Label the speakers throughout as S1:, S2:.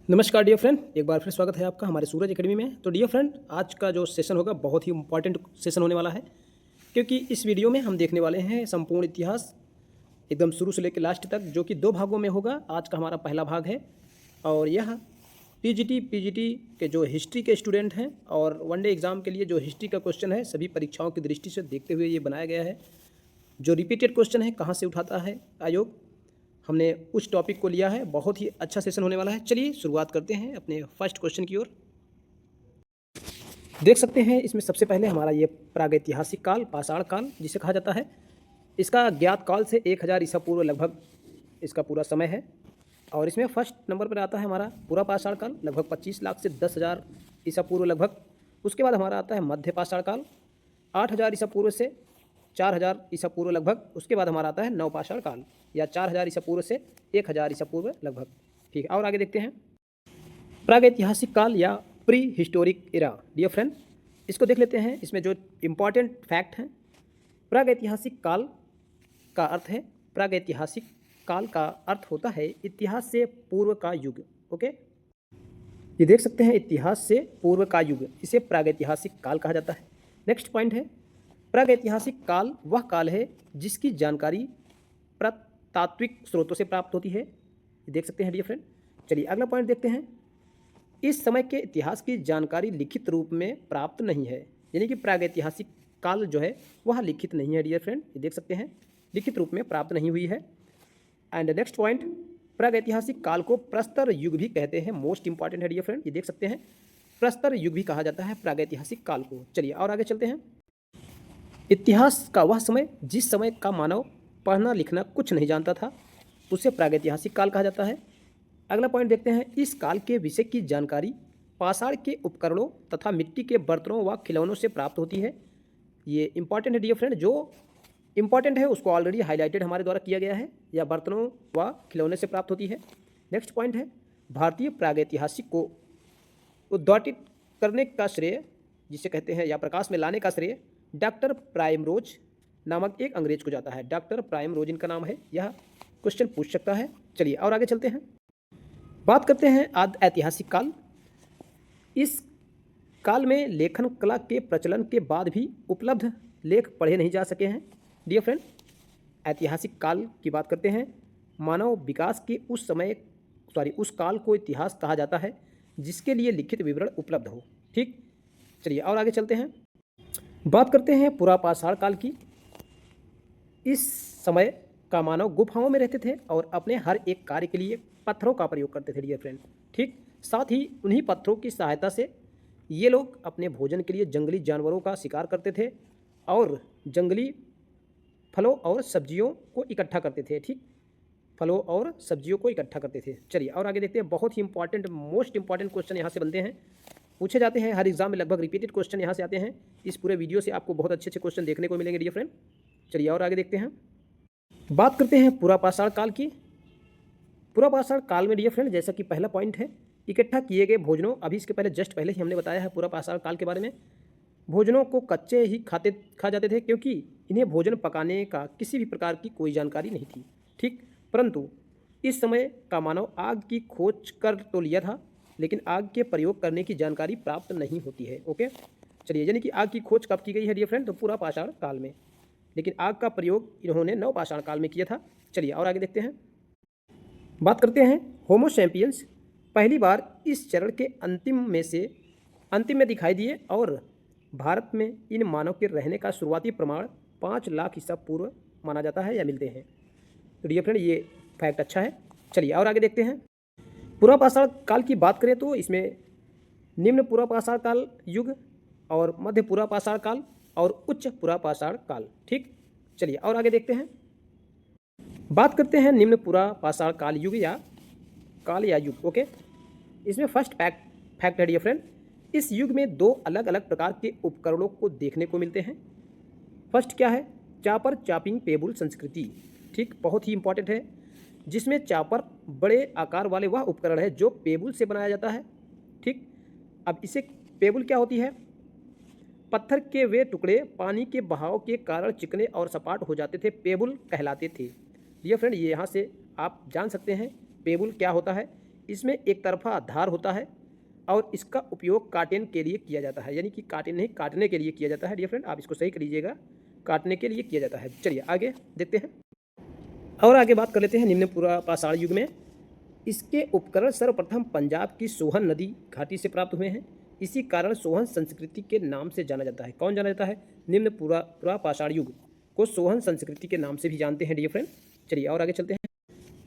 S1: नमस्कार dear friend, एक बार फिर स्वागत है आपका हमारे सूरज एकेडमी में। तो डियर फ्रेंड, आज का जो सेशन होगा बहुत ही इंपॉर्टेंट सेशन होने वाला है, क्योंकि इस वीडियो में हम देखने वाले हैं संपूर्ण इतिहास एकदम शुरू से लेकर लास्ट तक, जो कि 2 भागों में होगा। आज का हमारा पहला भाग है और यह पीजीटी के जो हिस्ट्री के स्टूडेंट हैं और वनडे एग्जाम के लिए जो हिस्ट्री का क्वेश्चन है, सभी परीक्षाओं की दृष्टि से देखते हुए ये बनाया गया है। जो रिपीटेड क्वेश्चन है कहाँ से उठाता है आयोग, हमने उस टॉपिक को लिया है। बहुत ही अच्छा सेशन होने वाला है। चलिए शुरुआत करते हैं अपने फर्स्ट क्वेश्चन की ओर। देख सकते हैं इसमें सबसे पहले हमारा ये प्रागैतिहासिक काल, पाषाण काल जिसे कहा जाता है, इसका ज्ञात काल से 1000 ईसा पूर्व लगभग इसका पूरा समय है। और इसमें फर्स्ट नंबर पर आता है हमारा पूरा पाषाण काल, लगभग 25 लाख से 10,000 ईसा पूर्व लगभग। उसके बाद हमारा आता है मध्य पाषाण काल, 8000 ईसा पूर्व से 4000 ईसा पूर्व लगभग। उसके बाद हमारा आता है नवपाषाण काल, या 4000 ईसा पूर्व से 1000 ईसा पूर्व लगभग। ठीक है, और आगे देखते हैं प्रागैतिहासिक काल या pre historic era. Dear friend, इसको देख लेते हैं। इसमें जो इम्पॉर्टेंट फैक्ट हैं, प्रागैतिहासिक काल का अर्थ है, प्रागैतिहासिक काल का अर्थ होता है इतिहास से पूर्व का युग। ओके, ये देख सकते हैं इतिहास से पूर्व का युग, इसे प्रागैतिहासिक काल कहा जाता है। नेक्स्ट पॉइंट है, प्रागैतिहासिक काल वह काल है जिसकी जानकारी पुरातात्विक स्रोतों से प्राप्त होती है। ये देख सकते हैं डियर फ्रेंड। चलिए अगला पॉइंट देखते हैं। इस समय के इतिहास की जानकारी लिखित रूप में प्राप्त नहीं है, यानी कि प्रागैतिहासिक काल जो है वह लिखित नहीं है डियर फ्रेंड। ये देख सकते हैं लिखित रूप में प्राप्त नहीं हुई है। एंड नेक्स्ट पॉइंट, प्रागैतिहासिक काल को प्रस्तर युग भी कहते हैं। मोस्ट इंपॉर्टेंट है डियर फ्रेंड, ये देख सकते हैं प्रस्तर युग भी कहा जाता है प्रागैतिहासिक काल को। चलिए और आगे चलते हैं। इतिहास का वह समय जिस समय का मानव पढ़ना लिखना कुछ नहीं जानता था, उसे प्रागैतिहासिक काल कहा जाता है। अगला पॉइंट देखते हैं। इस काल के विषय की जानकारी पाषाण के उपकरणों तथा मिट्टी के बर्तनों व खिलौनों से प्राप्त होती है। ये इंपॉर्टेंट है डियर फ्रेंड, जो इंपॉर्टेंट है उसको ऑलरेडी हाईलाइटेड हमारे द्वारा किया गया है, या बर्तनों व खिलौने से प्राप्त होती है। नेक्स्ट पॉइंट है, भारतीय प्रागैतिहासिक को उद्घाटित करने का श्रेय, जिसे कहते हैं या प्रकाश में लाने का श्रेय, डॉक्टर प्राइमरोज नामक एक अंग्रेज को जाता है। डॉक्टर प्राइमरोज इनका नाम है, यह क्वेश्चन पूछ सकता है। चलिए और आगे चलते हैं। बात करते हैं आदि ऐतिहासिक काल। इस काल में लेखन कला के प्रचलन के बाद भी उपलब्ध लेख पढ़े नहीं जा सके हैं। डियर फ्रेंड, ऐतिहासिक काल की बात करते हैं। मानव विकास के उस काल को इतिहास कहा जाता है जिसके लिए लिखित विवरण उपलब्ध हो। ठीक, चलिए और आगे चलते हैं। बात करते हैं पुरापाषाण काल की। इस समय का मानव गुफाओं में रहते थे और अपने हर एक कार्य के लिए पत्थरों का प्रयोग करते थे डियर फ्रेंड। ठीक, साथ ही उन्हीं पत्थरों की सहायता से ये लोग अपने भोजन के लिए जंगली जानवरों का शिकार करते थे और जंगली फलों और सब्जियों को इकट्ठा करते थे। ठीक, फलों और सब्जियों को इकट्ठा करते थे। चलिए और आगे देखते हैं। बहुत ही इंपॉर्टेंट, मोस्ट इंपॉर्टेंट क्वेश्चन यहाँ से बनते हैं, पूछे जाते हैं हर एग्जाम में। लगभग रिपीटेड क्वेश्चन यहाँ से आते हैं। इस पूरे वीडियो से आपको बहुत अच्छे अच्छे क्वेश्चन देखने को मिलेंगे डियर फ्रेंड। चलिए और आगे देखते हैं। बात करते हैं पुरापाषाण काल की। पुरापाषाण काल में डियर फ्रेंड, जैसा कि पहला पॉइंट है, इकट्ठा किए गए भोजनों, अभी इसके पहले जस्ट पहले ही हमने बताया है पुरापाषाण काल के बारे में। भोजनों को कच्चे ही खा जाते थे, क्योंकि इन्हें भोजन पकाने का किसी भी प्रकार की कोई जानकारी नहीं थी। ठीक, परंतु इस समय का मानव आग की खोज कर तो लिया था, लेकिन आग के प्रयोग करने की जानकारी प्राप्त नहीं होती है। ओके, चलिए, यानी कि आग की खोज कब की गई है डियर फ्रेंड? तो पुरापाषाण काल में, लेकिन आग का प्रयोग इन्होंने नवपाषाण काल में किया था। चलिए और आगे देखते हैं। बात करते हैं होमो सैपियंस पहली बार इस चरण के अंतिम में दिखाई दिए, और भारत में इन मानव के रहने का शुरुआती प्रमाण 5 लाख ईसा पूर्व माना जाता है या मिलते हैं। तो डियर फ्रेंड, ये फैक्ट अच्छा है। चलिए और आगे देखते हैं। पुरापाषाण काल की बात करें तो इसमें निम्न पुरापाषाण काल युग और मध्य पुरापाषाण काल और उच्च पुरापाषाण काल। ठीक, चलिए और आगे देखते हैं। बात करते हैं निम्न पुरापाषाण काल युग या युग। ओके, इसमें फर्स्ट फैक्ट है डियर फ्रेंड, इस युग में 2 अलग अलग प्रकार के उपकरणों को देखने को मिलते हैं। फर्स्ट क्या है? चापर चापिंग पेबुल संस्कृति। ठीक, बहुत ही इंपॉर्टेंट है, जिसमें चापर बड़े आकार वाले वह उपकरण है जो पेबुल से बनाया जाता है। ठीक, अब इसे पेबुल क्या होती है? पत्थर के वे टुकड़े पानी के बहाव के कारण चिकने और सपाट हो जाते थे, पेबुल कहलाते थे। डियर फ्रेंड, ये यहाँ से आप जान सकते हैं पेबुल क्या होता है। इसमें एक तरफा धार होता है और इसका उपयोग काटने के लिए किया जाता है, यानी कि काटने नहीं, काटने के लिए किया जाता है डियर फ्रेंड, आप इसको सही कर लीजिएगा, काटने के लिए किया जाता है। चलिए आगे देखते हैं और आगे बात कर लेते हैं निम्न पूरा पाषाण युग में। इसके उपकरण सर्वप्रथम पंजाब की सोहन नदी घाटी से प्राप्त हुए हैं। इसी कारण सोहन संस्कृति के नाम से जाना जाता है। कौन जाना जाता है? निम्न पूरा पाषाण युग को सोहन संस्कृति के नाम से भी जानते हैं डियर फ्रेंड। चलिए और आगे चलते हैं।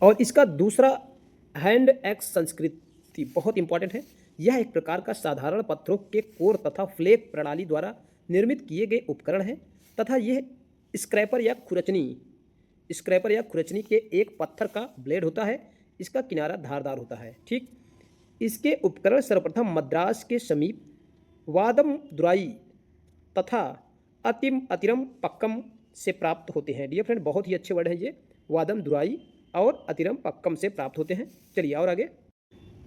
S1: और इसका दूसरा हैंड एक्स संस्कृति बहुत इंपॉर्टेंट है। यह एक प्रकार का साधारण पत्थरों के कोर तथा फ्लेक प्रणाली द्वारा निर्मित किए गए उपकरण है तथा यह स्क्रैपर या खुरचनी के एक पत्थर का ब्लेड होता है। इसका किनारा धारदार होता है। ठीक, इसके उपकरण सर्वप्रथम मद्रास के समीप वादमदुराई तथा अतिरम पक्कम से प्राप्त होते हैं। डियर फ्रेंड बहुत ही अच्छे वर्ड हैं ये, वादमदुराई और अतिरम पक्कम से प्राप्त होते हैं। चलिए और आगे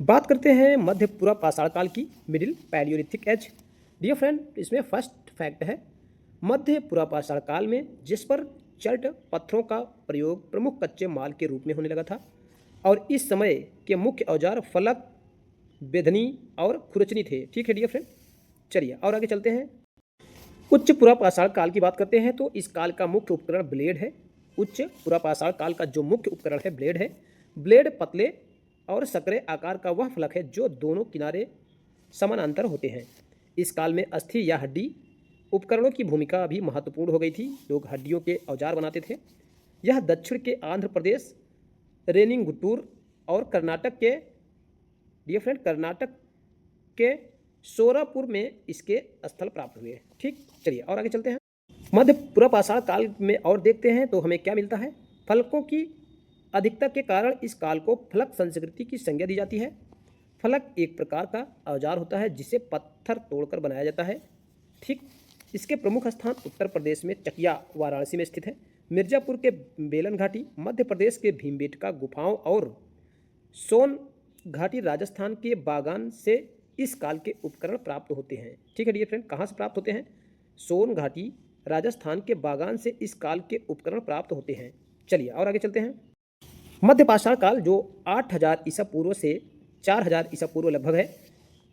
S1: बात करते हैं मध्य पूरा पाषाण काल की, middle palaeolithic age. Dear friend इसमें फर्स्ट फैक्ट है, मध्य पूरा पाषाण काल में जिस पर चर्ट पत्थरों का प्रयोग प्रमुख कच्चे माल के रूप में होने लगा था और इस समय के मुख्य औजार फलक, बेधनी और खुरचनी थे। ठीक है डियर फ्रेंड। चलिए और आगे चलते हैं। उच्च पूरा पाषाण काल की बात करते हैं तो इस काल का मुख्य उपकरण ब्लेड है। उच्च पूरा पाषाण काल का जो मुख्य उपकरण है ब्लेड है। ब्लेड पतले और सकरे आकार का वह फलक है जो दोनों किनारे समानांतर होते हैं। इस काल में अस्थि या हड्डी उपकरणों की भूमिका भी महत्वपूर्ण हो गई थी। लोग हड्डियों के औजार बनाते थे। यह दक्षिण के आंध्र प्रदेश, रेनिंगुटूर और कर्नाटक के डियर फ्रेंड के सोरापुर में इसके स्थल प्राप्त हुए। ठीक, चलिए और आगे चलते हैं। मध्य पूरा पाषाण काल में और देखते हैं तो हमें क्या मिलता है। फलकों की अधिकता के कारण इस काल को फलक संस्कृति की संज्ञा दी जाती है। फलक एक प्रकार का औजार होता है जिसे पत्थर तोड़कर बनाया जाता है। ठीक, इसके प्रमुख स्थान उत्तर प्रदेश में चकिया वाराणसी में स्थित है, मिर्जापुर के बेलन घाटी, मध्य प्रदेश के भीमबेटका गुफाओं और सोन घाटी राजस्थान के बागान से इस काल के उपकरण प्राप्त होते हैं। ठीक है डियर फ्रेंड, कहाँ से प्राप्त होते हैं? सोन घाटी राजस्थान के बागान से इस काल के उपकरण प्राप्त होते हैं। चलिए और आगे चलते हैं। मध्य पाषाण काल जो 8000 ईसा पूर्व से 4000 ईसा पूर्व लगभग है।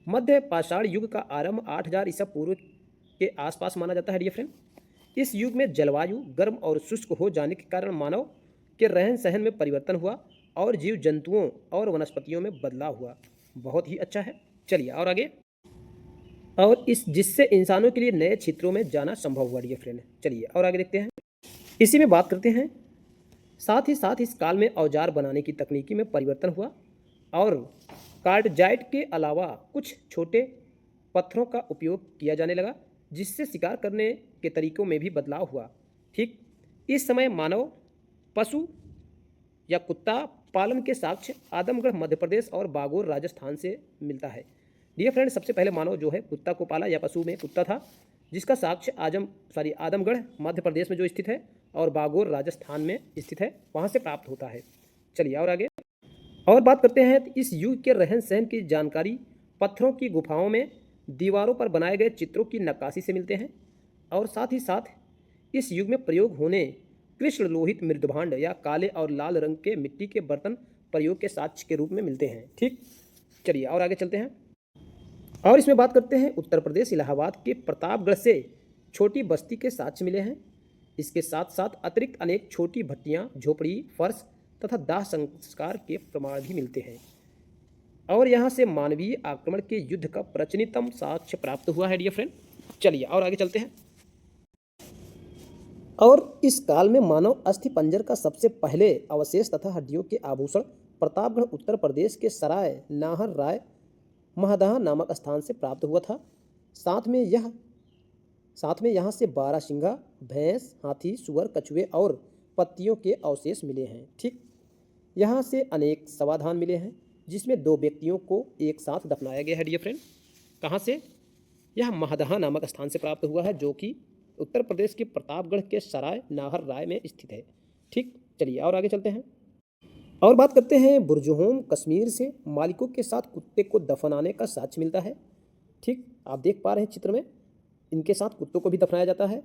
S1: मध्य पाषाण युग का आरंभ 8000 ईसा पूर्व के आसपास माना जाता है डियर फ्रेंड। इस युग में जलवायु गर्म और शुष्क हो जाने के कारण मानव के रहन सहन में परिवर्तन हुआ और जीव जंतुओं और वनस्पतियों में बदलाव हुआ। बहुत ही अच्छा है। चलिए और आगे, और इस जिससे इंसानों के लिए नए क्षेत्रों में जाना संभव हुआ डियर फ्रेंड। चलिए और आगे देखते हैं। इसी में बात करते हैं। साथ ही साथ इस काल में औजार बनाने की तकनीकी में परिवर्तन हुआ और कार्डजाइट के अलावा कुछ छोटे पत्थरों का उपयोग किया जाने लगा जिससे शिकार करने के तरीकों में भी बदलाव हुआ। ठीक, इस समय मानव पशु या कुत्ता पालन के साक्ष्य आदमगढ़ मध्य प्रदेश और बागोर राजस्थान से मिलता है। डियर फ्रेंड सबसे पहले मानव जो है कुत्ता को पाला या पशु में कुत्ता था, जिसका साक्ष्य आदमगढ़ मध्य प्रदेश में जो स्थित है और बागोर राजस्थान में स्थित है, वहाँ से प्राप्त होता है। चलिए और आगे और बात करते हैं। तो इस युग के रहन सहन की जानकारी पत्थरों की गुफाओं में दीवारों पर बनाए गए चित्रों की नक्काशी से मिलते हैं और साथ ही साथ इस युग में प्रयोग होने कृष्ण लोहित मृदभांड या काले और लाल रंग के मिट्टी के बर्तन प्रयोग के साक्ष्य के रूप में मिलते हैं। ठीक, चलिए और आगे चलते हैं। और इसमें बात करते हैं उत्तर प्रदेश इलाहाबाद के प्रतापगढ़ से छोटी बस्ती के साक्ष्य मिले हैं। इसके साथ साथ अतिरिक्त अनेक छोटी भट्टियाँ, झोपड़ी, फर्श तथा दाह संस्कार के प्रमाण भी मिलते हैं और यहाँ से मानवीय आक्रमण के युद्ध का प्राचीनतम साक्ष्य प्राप्त हुआ है डियर फ्रेंड। चलिए और आगे चलते हैं। और इस काल में मानव अस्थि पंजर का सबसे पहले अवशेष तथा हड्डियों के आभूषण प्रतापगढ़ उत्तर प्रदेश के सराय नाहर राय महदहा नामक स्थान से प्राप्त हुआ था। साथ में यहाँ से 12 सिंघा, भैंस, हाथी, सुअर, कछुए और पत्तियों के अवशेष मिले हैं। ठीक, यहाँ से अनेक समाधान मिले हैं जिसमें 2 व्यक्तियों को एक साथ दफनाया गया है डियर फ्रेंड। कहाँ से? यह महदहा नामक स्थान से प्राप्त हुआ है जो कि उत्तर प्रदेश के प्रतापगढ़ के सराय नाहर राय में स्थित है। ठीक, चलिए और आगे चलते हैं और बात करते हैं। बुरजहोम कश्मीर से मालिकों के साथ कुत्ते को दफनाने का साक्ष्य मिलता है। ठीक, आप देख पा रहे हैं चित्र में, इनके साथ कुत्तों को भी दफनाया जाता है।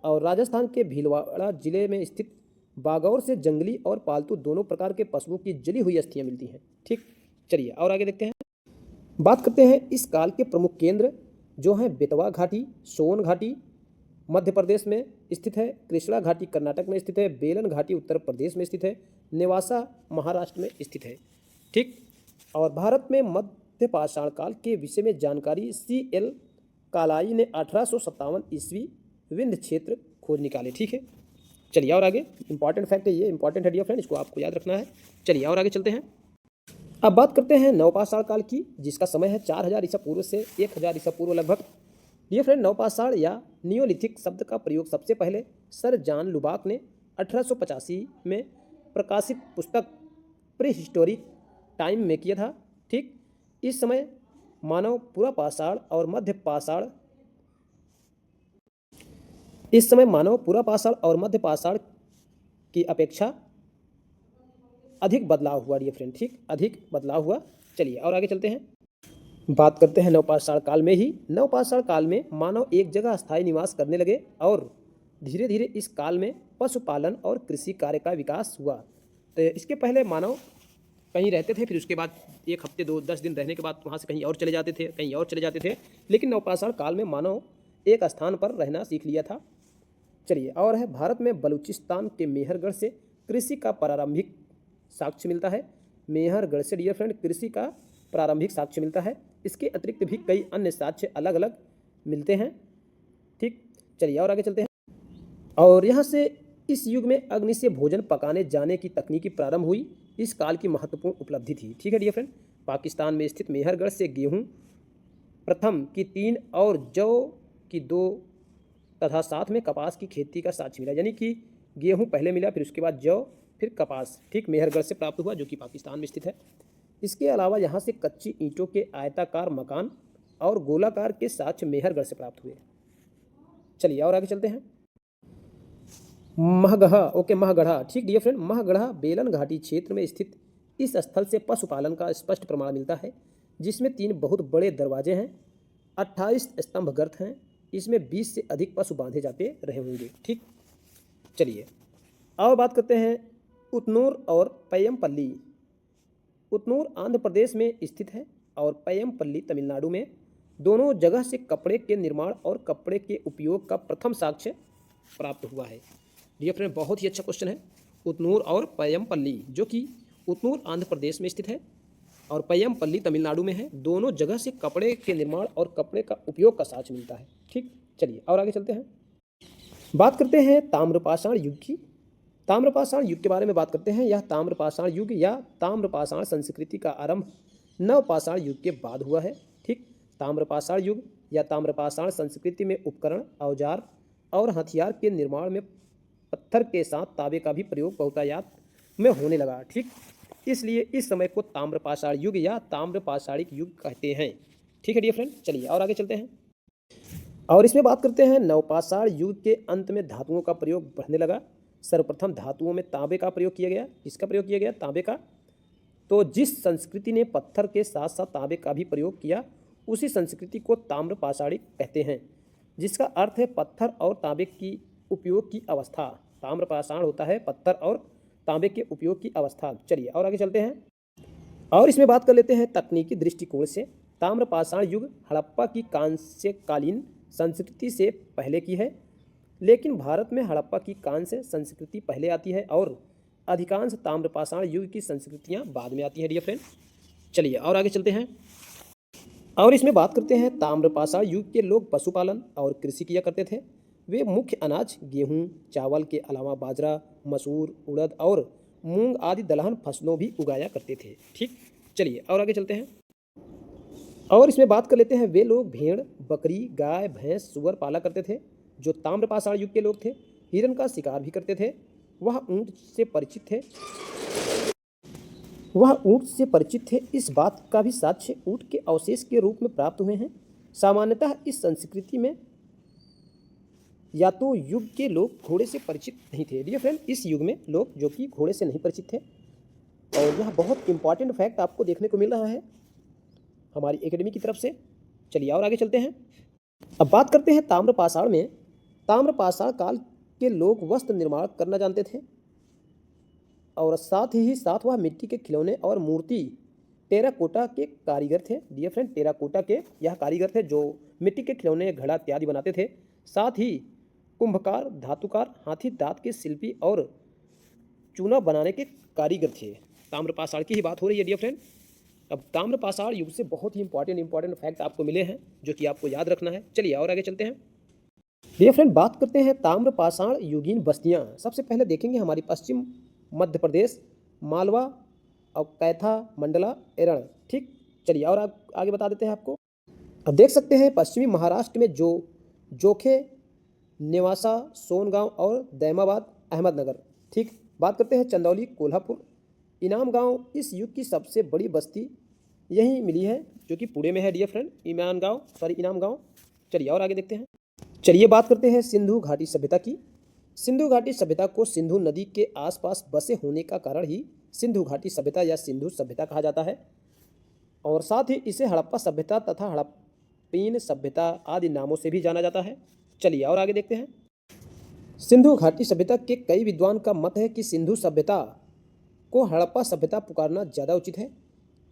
S1: और राजस्थान के भीलवाड़ा जिले में स्थित बागौर से जंगली और पालतू दोनों प्रकार के पशुओं की जली हुई अस्थियां मिलती हैं। ठीक, चलिए और आगे देखते हैं। बात करते हैं इस काल के प्रमुख केंद्र जो हैं बेतवा घाटी, सोन घाटी मध्य प्रदेश में स्थित है, कृष्णा घाटी कर्नाटक में स्थित है, बेलन घाटी उत्तर प्रदेश में स्थित है, नेवासा महाराष्ट्र में स्थित है। ठीक। और भारत में मध्य पाषाण काल के विषय में जानकारी C.L. कालाई ने 1857 ईस्वी विंध्य क्षेत्र खोज निकाले। ठीक है। चलिए और आगे, इंपॉर्टेंट फैक्ट है ये, इंपॉर्टेंट है डियर फ्रेंड, इसको आपको याद रखना है। चलिए और आगे चलते हैं। अब बात करते हैं नवपाषाण काल की, जिसका समय है 4000 ईसा पूर्व से 1000 ईसा पूर्व लगभग। डियर फ्रेंड, नवपाषाण या नियोलिथिक शब्द का प्रयोग सबसे पहले सर जॉन लुबाक ने 1885 में प्रकाशित पुस्तक प्री हिस्टोरिक टाइम में किया था। ठीक। इस समय मानव पूरा पाषाण और मध्य पाषाण की अपेक्षा अधिक बदलाव हुआ डियर फ्रेंड। ठीक, अधिक बदलाव हुआ। चलिए और आगे चलते हैं। बात करते हैं नवपाषाण काल में ही। नवपाषाण काल में मानव एक जगह स्थायी निवास करने लगे और धीरे धीरे इस काल में पशुपालन और कृषि कार्य का विकास हुआ। तो इसके पहले मानव कहीं रहते थे, फिर उसके बाद एक हफ्ते 10 दिन रहने के बाद वहाँ से कहीं और चले जाते थे, लेकिन नवपाषाण काल में मानव एक स्थान पर रहना सीख लिया था। चलिए और है, भारत में बलूचिस्तान के मेहरगढ़ से कृषि का प्रारंभिक साक्ष्य मिलता है। मेहरगढ़ से डियर फ्रेंड कृषि का प्रारंभिक साक्ष्य मिलता है। इसके अतिरिक्त भी कई अन्य साक्ष्य अलग अलग मिलते हैं। ठीक। चलिए और आगे चलते हैं। और यहाँ से इस युग में अग्नि से भोजन पकाने जाने की तकनीकी प्रारंभ हुई। इस काल की महत्वपूर्ण उपलब्धि थी। ठीक है डियर फ्रेंड। पाकिस्तान में स्थित मेहरगढ़ से गेहूँ प्रथम की 3 और जौ की 2 तथा साथ में कपास की खेती का साक्ष्य मिला, यानी कि गेहूँ पहले मिला, फिर उसके बाद जौ, फिर कपास। ठीक, मेहरगढ़ से प्राप्त हुआ, जो कि पाकिस्तान में स्थित है। इसके अलावा यहाँ से कच्ची ईंटों के आयताकार मकान और गोलाकार के साक्ष्य मेहरगढ़ से प्राप्त हुए। चलिए और आगे चलते हैं। महगढ़ा। ठीक डियर फ्रेंड, महगढ़ा बेलन घाटी क्षेत्र में स्थित इस स्थल से पशुपालन का स्पष्ट प्रमाण मिलता है, जिसमें 3 बहुत बड़े दरवाजे हैं, 28 स्तंभ गर्त हैं। इसमें 20 से अधिक पशु बांधे जाते रहे होंगे। ठीक। चलिए और बात करते हैं उतनूर और पय्यमपल्ली। उतनूर आंध्र प्रदेश में स्थित है और पय्यमपल्ली तमिलनाडु में। दोनों जगह से कपड़े के निर्माण और कपड़े के उपयोग का प्रथम साक्ष्य प्राप्त हुआ है। डियर फ्रेंड, बहुत ही अच्छा क्वेश्चन है। उतनूर और पय्यमपल्ली, जो कि उतनूर आंध्र प्रदेश में स्थित है और पय्यमपल्ली तमिलनाडु में है। दोनों जगह से कपड़े के निर्माण और कपड़े का उपयोग का साक्ष्य मिलता है। ठीक। चलिए और आगे चलते हैं। बात करते हैं ताम्रपाषाण युग की। ताम्रपाषाण युग के बारे में बात करते हैं। यह ताम्रपाषाण युग या ताम्रपाषाण संस्कृति का आरंभ नवपाषाण युग के बाद हुआ है। ठीक। ताम्रपाषाण युग या ताम्रपाषाण संस्कृति में उपकरण, औजार और हथियार के निर्माण में पत्थर के साथ तांबे का भी प्रयोग बहुतायत में होने लगा। ठीक। इसलिए इस समय को ताम्रपाषाण युग या ताम्रपाषाणिक युग कहते हैं। ठीक है डियर फ्रेंड। चलिए और आगे चलते हैं। और इसमें बात करते हैं नवपाषाण युग के अंत में धातुओं का प्रयोग बढ़ने लगा। सर्वप्रथम धातुओं में तांबे का प्रयोग किया गया। किसका प्रयोग किया गया? तांबे का। तो जिस संस्कृति ने पत्थर के साथ साथ तांबे का भी प्रयोग किया, उसी संस्कृति को ताम्रपाषाणिक कहते हैं, जिसका अर्थ है पत्थर और तांबे की उपयोग की अवस्था। ताम्रपाषाण होता है पत्थर और तांबे के उपयोग की अवस्था। चलिए और आगे चलते हैं। और इसमें बात कर लेते हैं तकनीकी दृष्टिकोण से। ताम्रपाषाण युग हड़प्पा की कांस्यकालीन संस्कृति से पहले की है, लेकिन भारत में हड़प्पा की कांस्य संस्कृति पहले आती है और अधिकांश ताम्रपाषाण युग की संस्कृतियां बाद में आती हैं डियर फ्रेंड। चलिए और आगे चलते हैं। और इसमें बात करते हैं ताम्रपाषाण युग के लोग पशुपालन और कृषि किया करते थे। वे मुख्य अनाज गेहूं, चावल के अलावा बाजरा, मसूर, उड़द और मूंग आदि दलहन फसलों भी उगाया करते थे। ठीक। चलिए और आगे चलते हैं। और इसमें बात कर लेते हैं, वे लोग भेड़, बकरी, गाय, भैंस, सुअर पाला करते थे, जो ताम्रपाषाण युग के लोग थे। हिरन का शिकार भी करते थे। वह ऊंट से परिचित थे। इस बात का भी साक्ष्य ऊंट के अवशेष के रूप में प्राप्त हुए हैं। सामान्यतः इस संस्कृति में या तो युग के लोग घोड़े से परिचित नहीं थे। डियर फ्रेंड, इस युग में लोग जो कि घोड़े से नहीं परिचित थे। और यह बहुत इंपॉर्टेंट फैक्ट आपको देखने को मिल रहा है हमारी एकेडमी की तरफ से। चलिए और आगे चलते हैं। अब बात करते हैं ताम्रपाषाण में। ताम्रपाषाण काल के लोग वस्त्र निर्माण करना जानते थे और साथ ही साथ वह मिट्टी के खिलौने और मूर्ति टेराकोटा के कारीगर थे डियर फ्रेंड। टेराकोटा के यह कारीगर थे जो मिट्टी के खिलौने, घड़ा इत्यादि बनाते थे। साथ ही कुंभकार, धातुकार, हाथी दांत के शिल्पी और चूना बनाने के कारीगर थे। ताम्रपाषाण की ही बात हो रही है डियर फ्रेंड। अब ताम्रपाषाण युग से बहुत ही इंपॉर्टेंट फैक्ट आपको मिले हैं जो कि आपको याद रखना है। चलिए और आगे चलते हैं डियर फ्रेंड। बात करते हैं ताम्रपाषाण युगीन बस्तियां। सबसे पहले देखेंगे हमारी पश्चिम मध्य प्रदेश, मालवा और कैथा, मंडला, एरण। ठीक, चलिए और आगे बता देते हैं आपको। अब देख सकते हैं पश्चिमी महाराष्ट्र में जो जोखे, नेवासा, सोनगांव और दैमाबाद, अहमदनगर। ठीक, बात करते हैं चंदौली, कोल्हापुर, इनाम गांव। इस युग की सबसे बड़ी बस्ती यहीं मिली है जो कि पुणे में है डियर फ्रेंड, इनाम गांव। चलिए और आगे देखते हैं। चलिए बात करते हैं सिंधु घाटी सभ्यता की। सिंधु घाटी सभ्यता को सिंधु नदी के आसपास बसे होने का कारण ही सिंधु घाटी सभ्यता या सिंधु सभ्यता कहा जाता है। और साथ ही इसे हड़प्पा सभ्यता तथा हड़प्पीन सभ्यता आदि नामों से भी जाना जाता है। चलिए और आगे देखते हैं। सिंधु घाटी सभ्यता के कई विद्वान का मत है कि सिंधु सभ्यता को हड़प्पा सभ्यता पुकारना ज़्यादा उचित है,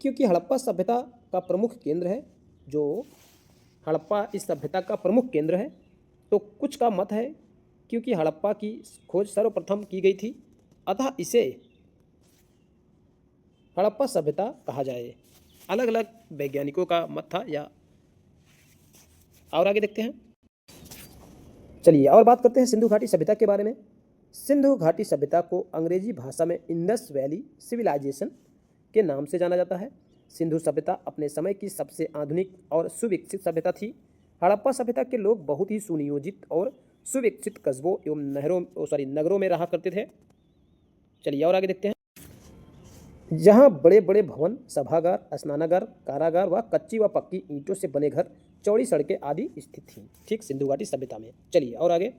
S1: क्योंकि हड़प्पा सभ्यता का प्रमुख केंद्र है। जो हड़प्पा इस सभ्यता का प्रमुख केंद्र है। तो कुछ का मत है क्योंकि हड़प्पा की खोज सर्वप्रथम की गई थी, अतः इसे हड़प्पा सभ्यता कहा जाए। अलग अलग वैज्ञानिकों का मत था या। और आगे देखते हैं। चलिए और बात करते हैं सिंधु घाटी सभ्यता के बारे में। सिंधु घाटी सभ्यता को अंग्रेजी भाषा में इंडस वैली सिविलाइजेशन के नाम से जाना जाता है। सिंधु सभ्यता अपने समय की सबसे आधुनिक और सुविकसित सभ्यता थी। हड़प्पा सभ्यता के लोग बहुत ही सुनियोजित और सुविकसित कस्बों एवं नगरों में रहा करते थे। चलिए और आगे देखते हैं। जहाँ बड़े बड़े भवन, सभागार, स्नानागार, कारागार व कच्ची व पक्की ईंटों से बने घर, चौड़ी सड़कें आदि स्थित थीं। ठीक, सिंधु घाटी सभ्यता में। चलिए और आगे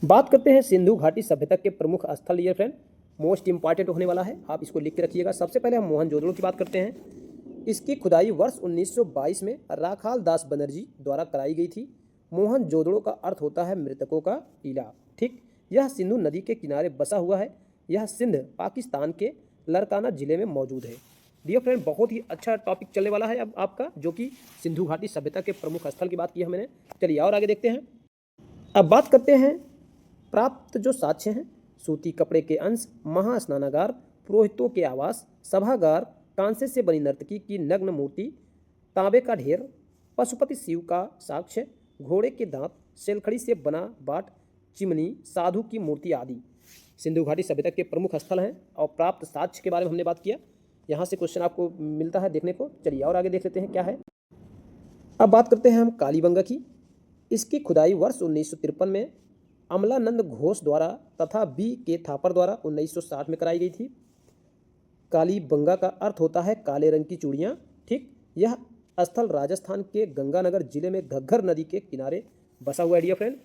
S1: बात करते हैं सिंधु घाटी सभ्यता के प्रमुख स्थल डियर फ्रेंड। मोस्ट इंपॉर्टेंट होने वाला है, आप इसको लिख के रखिएगा। सबसे पहले हम मोहनजोदड़ो की बात करते हैं। इसकी खुदाई वर्ष 1922 में राखाल दास बनर्जी द्वारा कराई गई थी। मोहनजोदड़ो का अर्थ होता है मृतकों का टीला। ठीक, यह सिंधु नदी के किनारे बसा हुआ है। यह सिंध पाकिस्तान के लरकाना जिले में मौजूद है। डियर फ्रेंड, बहुत ही अच्छा टॉपिक चलने वाला है अब आपका, जो कि सिंधु घाटी सभ्यता के प्रमुख स्थल की बात की है मैंने। चलिए और आगे देखते हैं। अब बात करते हैं प्राप्त जो साक्ष्य हैं। सूती कपड़े के अंश, महास्नानागार, पुरोहितों के आवास, सभागार, कांसे से बनी नर्तकी की नग्न मूर्ति, तांबे का ढेर, पशुपति शिव का साक्ष्य, घोड़े के दांत, सेलखड़ी से बना बाट, चिमनी, साधु की मूर्ति आदि सिंधु घाटी सभ्यता के प्रमुख स्थल हैं। और प्राप्त साक्ष्य के बारे में हमने बात किया। यहाँ से क्वेश्चन आपको मिलता है देखने को। चलिए और आगे देख लेते हैं क्या है। अब बात करते हैं हम कालीबंगा की। इसकी खुदाई वर्ष 1953 में अमलानंद घोष द्वारा तथा बी के थापर द्वारा 1960 में कराई गई थी। कालीबंगा का अर्थ होता है काले रंग की चूड़ियाँ। ठीक, यह स्थल राजस्थान के गंगानगर जिले में घग्गर नदी के किनारे बसा हुआ है डियर फ्रेंड।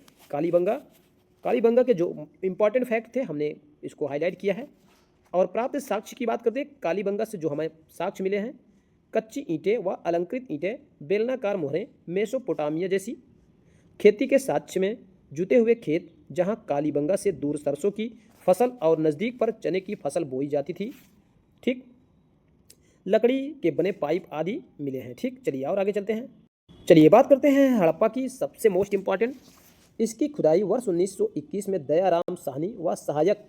S1: कालीबंगा के जो इंपॉर्टेंट फैक्ट थे हमने इसको हाईलाइट किया है। और प्राप्त साक्ष्य की बात करते हैं। कालीबंगा से जो हमें साक्ष्य मिले हैं, कच्ची ईंटें व अलंकृत ईंटें, बेलनाकार मोहरें, मेसोपोटामिया जैसी। खेती के साक्ष्य में जुते हुए खेत जहां कालीबंगा से दूर सरसों की फसल और नज़दीक पर चने की फसल बोई जाती थी। ठीक, लकड़ी के बने पाइप आदि मिले हैं। ठीक, चलिए और आगे चलते हैं। चलिए बात करते हैं हड़प्पा की सबसे मोस्ट इंपॉर्टेंट। इसकी खुदाई वर्ष 1921 में दयाराम साहनी व सहायक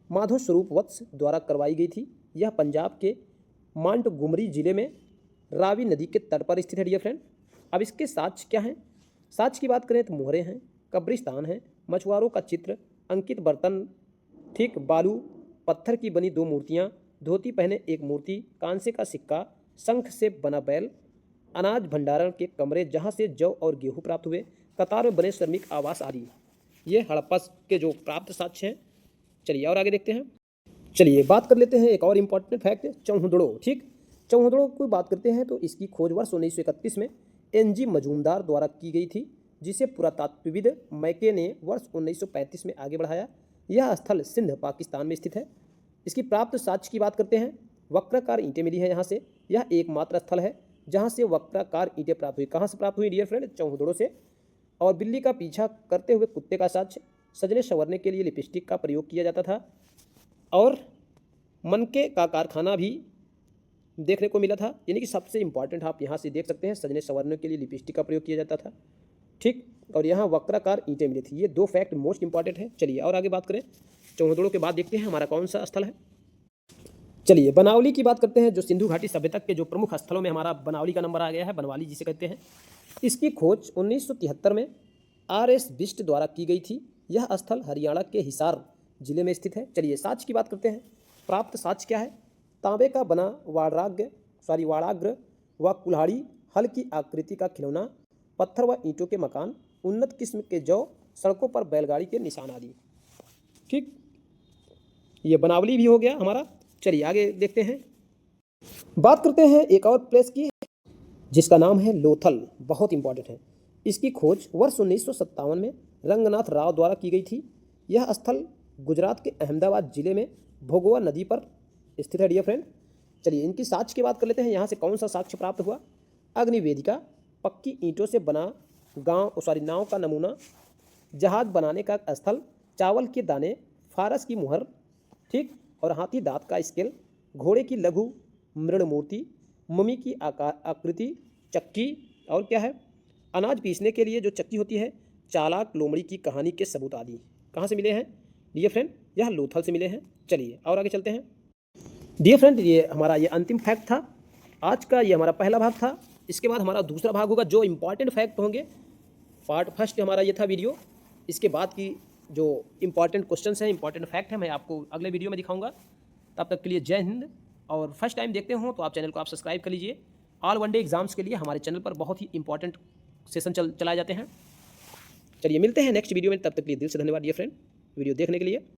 S1: माधव स्वरूप वत्स द्वारा करवाई गई थी। यह पंजाब के मांटगुमरी जिले में रावी नदी के तट पर स्थित है डियर फ्रेंड। अब इसके साक्ष्य क्या हैं? साक्ष्य की बात करें तो मोहरे हैं, कब्रिस्तान है, मछुआरों का चित्र, अंकित बर्तन, ठीक, बालू पत्थर की बनी 2 मूर्तियाँ, धोती पहने एक मूर्ति, कांसे का सिक्का, शंख से बना बैल, अनाज भंडारण के कमरे जहाँ से जौ और गेहूँ प्राप्त हुए, कतार में बने श्रमिक आवास आदि। ये हड़प्पा के जो प्राप्त साक्ष्य हैं। चलिए और आगे देखते हैं। चलिए बात कर लेते हैं एक और इम्पॉर्टेंट फैक्ट, चौहुदड़ो। ठीक, चौहुदड़ो की बात करते हैं तो इसकी खोज वर्ष 1931 में NG मजूमदार द्वारा की गई थी, जिसे पुरातत्वविद मैके ने वर्ष 1935 में आगे बढ़ाया। यह स्थल सिंध पाकिस्तान में स्थित है। इसकी प्राप्त साक्ष्य की बात करते हैं। वक्राकार ईंटें मिली है यहाँ से। यह एकमात्र स्थल है जहाँ से वक्राकार ईंटें प्राप्त हुई। कहाँ से प्राप्त हुई डियर फ्रेंड? चौहुदड़ो से। और बिल्ली का पीछा करते हुए कुत्ते का साक्ष्य। सजने संवरने के लिए लिपस्टिक का प्रयोग किया जाता था। और मनके का कारखाना भी देखने को मिला था, यानी कि सबसे इंपॉर्टेंट आप यहाँ से देख सकते हैं, सजने संवरने के लिए लिपस्टिक का प्रयोग किया जाता था। ठीक, और यहाँ वक्राकार ईंटें मिली थी। ये 2 फैक्ट मोस्ट इंपॉर्टेंट है। चलिए और आगे बात करें, चौहदड़ों के बाद देखते हैं हमारा कौन सा स्थल है। चलिए बनावली की बात करते हैं, जो सिंधु घाटी सभ्यता के जो प्रमुख स्थलों में हमारा बनावली का नंबर आ गया है, बनवाली जिसे कहते हैं। इसकी खोज 1973 में RS बिष्ट द्वारा की गई थी। यह स्थल हरियाणा के हिसार जिले में स्थित है। चलिए साक्ष्य की बात करते हैं। प्राप्त साक्ष्य क्या है? तांबे का बना वाड़ाग्र व कुल्हाड़ी, हल की आकृति का खिलौना, पत्थर व ईंटों के मकान, उन्नत किस्म के जौ, सड़कों पर बैलगाड़ी के निशान आदि। ठीक, ये बनावली भी हो गया हमारा। चलिए आगे देखते हैं, बात करते हैं एक और प्लेस की, जिसका नाम है लोथल। बहुत इंपॉर्टेंट है। इसकी खोज वर्ष 1957 में रंगनाथ राव द्वारा की गई थी। यह स्थल गुजरात के अहमदाबाद जिले में भोगवा नदी पर स्थित है डियर फ्रेंड। चलिए इनकी साक्ष्य की बात कर लेते हैं। यहाँ से कौन सा साक्ष्य प्राप्त हुआ? अग्निवेदिका, पक्की ईंटों से बना नाव का नमूना, जहाज बनाने का स्थल, चावल के दाने, फारस की मुहर, ठीक, और हाथी दांत का स्केल, घोड़े की लघु मृण मूर्ति, मम्मी की आकृति, चक्की, और क्या है, अनाज पीसने के लिए जो चक्की होती है, चालाक लोमड़ी की कहानी के सबूत आदि। कहाँ से मिले हैं डियर फ्रेंड? यह लोथल से मिले हैं। चलिए और आगे चलते हैं डियर फ्रेंड। ये हमारा ये अंतिम फैक्ट था आज का, ये हमारा पहला भाग था। इसके बाद हमारा दूसरा भाग होगा, जो इंपॉर्टेंट फैक्ट होंगे। पार्ट फर्स्ट हमारा ये था वीडियो। इसके बाद की जो इंपॉर्टेंट क्वेश्चंस हैं, इंपॉर्टेंट फैक्ट है, मैं आपको अगले वीडियो में दिखाऊंगा। तब तक के लिए जय हिंद। और फर्स्ट टाइम देखते हो तो आप चैनल को सब्सक्राइब कर लीजिए। ऑल वन डे एग्जाम्स के लिए हमारे चैनल पर बहुत ही इंपॉर्टेंट सेशन चलाए जाते हैं। चलिए मिलते हैं नेक्स्ट वीडियो में, तब तक के लिए दिल से धन्यवाद डियर फ्रेंड वीडियो देखने के लिए।